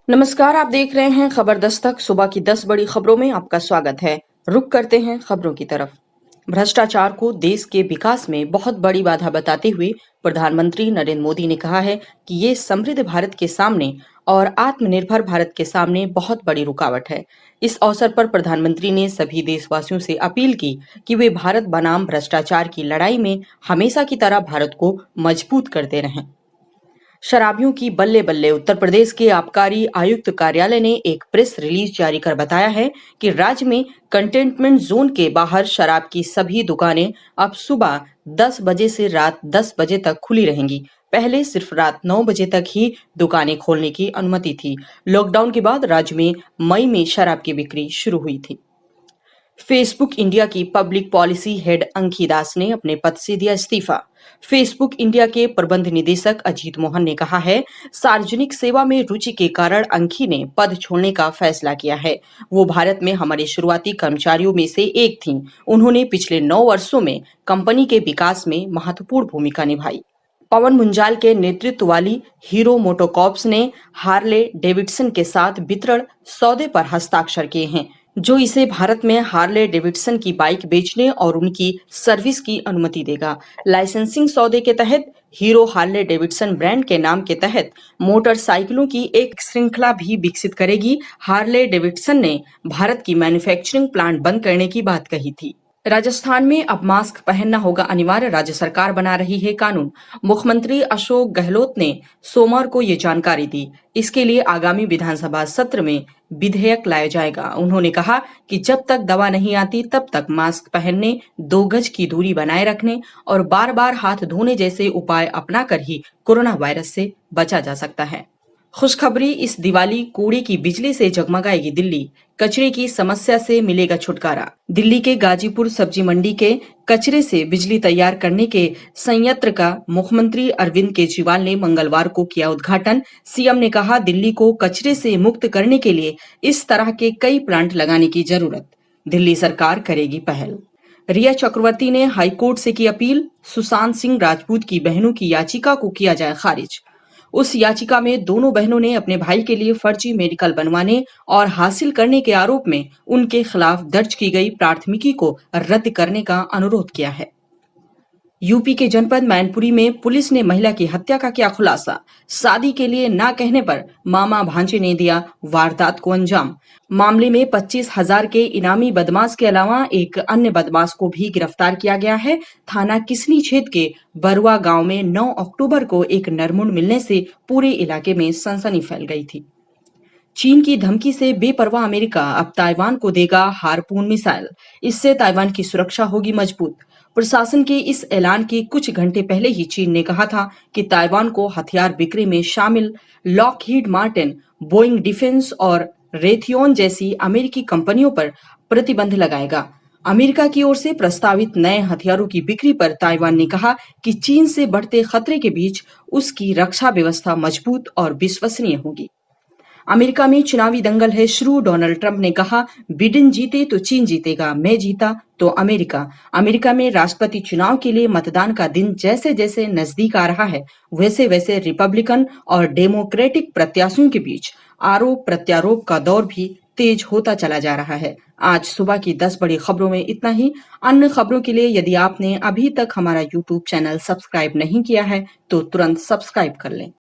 नमस्कार, आप देख रहे हैं खबर दस्तक। सुबह की 10 बड़ी खबरों में आपका स्वागत है। रुक करते हैं खबरों की तरफ। भ्रष्टाचार को देश के विकास में बहुत बड़ी बाधा बताते हुए प्रधानमंत्री नरेंद्र मोदी ने कहा है कि ये समृद्ध भारत के सामने और आत्मनिर्भर भारत के सामने बहुत बड़ी रुकावट है। इस अवसर पर प्रधानमंत्री ने सभी देशवासियों से अपील की कि वे भारत बनाम भ्रष्टाचार की लड़ाई में हमेशा की तरह भारत को मजबूत करते रहें। शराबियों की बल्ले बल्ले। उत्तर प्रदेश के आबकारी आयुक्त कार्यालय ने एक प्रेस रिलीज जारी कर बताया है कि राज्य में कंटेनमेंट जोन के बाहर शराब की सभी दुकानें अब सुबह 10 बजे से रात 10 बजे तक खुली रहेंगी। पहले सिर्फ रात 9 बजे तक ही दुकानें खोलने की अनुमति थी। लॉकडाउन के बाद राज्य में मई में शराब की बिक्री शुरू हुई थी। फेसबुक इंडिया की पब्लिक पॉलिसी हेड अंकी दास ने अपने पद से दिया इस्तीफा। फेसबुक इंडिया के प्रबंध निदेशक अजीत मोहन ने कहा है, सार्वजनिक सेवा में रुचि के कारण अंकी ने पद छोड़ने का फैसला किया है। वो भारत में हमारे शुरुआती कर्मचारियों में से एक थीं। उन्होंने पिछले 9 वर्षों में कंपनी के विकास में महत्वपूर्ण भूमिका निभाई। पवन मुंजाल के नेतृत्व वाली हीरो मोटोकॉर्प्स ने हार्ले डेविडसन के साथ वितरण सौदे पर हस्ताक्षर किए हैं, जो इसे भारत में हार्ले डेविडसन की बाइक बेचने और उनकी सर्विस की अनुमति देगा। लाइसेंसिंग सौदे के तहत हीरो हार्ले डेविडसन ब्रांड के नाम के तहत मोटरसाइकिलों की एक श्रृंखला भी विकसित करेगी। हार्ले डेविडसन ने भारत की मैन्युफैक्चरिंग प्लांट बंद करने की बात कही थी। राजस्थान में अब मास्क पहनना होगा अनिवार्य। राज्य सरकार बना रही है कानून। मुख्यमंत्री अशोक गहलोत ने सोमवार को ये जानकारी दी। इसके लिए आगामी विधानसभा सत्र में विधेयक लाया जाएगा। उन्होंने कहा कि जब तक दवा नहीं आती तब तक मास्क पहनने, 2 गज की दूरी बनाए रखने और बार बार हाथ धोने जैसे उपाय अपनाकर ही कोरोना वायरस से बचा जा सकता है। खुशखबरी, इस दिवाली कूड़े की बिजली से जगमगाएगी दिल्ली। कचरे की समस्या से मिलेगा छुटकारा। दिल्ली के गाजीपुर सब्जी मंडी के कचरे से बिजली तैयार करने के संयंत्र का मुख्यमंत्री अरविंद केजरीवाल ने मंगलवार को किया उद्घाटन। सीएम ने कहा, दिल्ली को कचरे से मुक्त करने के लिए इस तरह के कई प्लांट लगाने की जरूरत। दिल्ली सरकार करेगी पहल। रिया चक्रवर्ती ने हाईकोर्ट से की अपील। सुशांत सिंह राजपूत की बहनों की याचिका को किया जाए खारिज। उस याचिका में दोनों बहनों ने अपने भाई के लिए फर्जी मेडिकल बनवाने और हासिल करने के आरोप में उनके खिलाफ दर्ज की गई प्राथमिकी को रद्द करने का अनुरोध किया है। यूपी के जनपद मैनपुरी में पुलिस ने महिला की हत्या का किया खुलासा। शादी के लिए ना कहने पर मामा भांजे ने दिया वारदात को अंजाम। मामले में 25,000 के इनामी बदमाश के अलावा एक अन्य बदमाश को भी गिरफ्तार किया गया है। थाना किसनी क्षेत्र के बरुआ गांव में 9 अक्टूबर को एक नरमुंड मिलने से पूरे इलाके में सनसनी फैल गई थी। चीन की धमकी से बेपरवाह अमेरिका अब ताइवान को देगा हार्पून मिसाइल। इससे ताइवान की सुरक्षा होगी मजबूत। प्रशासन के इस ऐलान के कुछ घंटे पहले ही चीन ने कहा था कि ताइवान को हथियार बिक्री में शामिल लॉकहीड मार्टिन, बोइंग डिफेंस और रेथियोन जैसी अमेरिकी कंपनियों पर प्रतिबंध लगाएगा। अमेरिका की ओर से प्रस्तावित नए हथियारों की बिक्री पर ताइवान ने कहा कि चीन से बढ़ते खतरे के बीच उसकी रक्षा व्यवस्था मजबूत और विश्वसनीय होगी। अमेरिका में चुनावी दंगल है शुरू। डोनाल्ड ट्रंप ने कहा, बिडेन जीते तो चीन जीतेगा, मैं जीता तो अमेरिका। अमेरिका में राष्ट्रपति चुनाव के लिए मतदान का दिन जैसे जैसे नजदीक आ रहा है, वैसे वैसे रिपब्लिकन और डेमोक्रेटिक प्रत्याशियों के बीच आरोप प्रत्यारोप का दौर भी तेज होता चला जा रहा है। आज सुबह की 10 बड़ी खबरों में इतना ही। अन्य खबरों के लिए यदि आपने अभी तक हमारा यूट्यूब चैनल सब्सक्राइब नहीं किया है तो तुरंत सब्सक्राइब कर लें।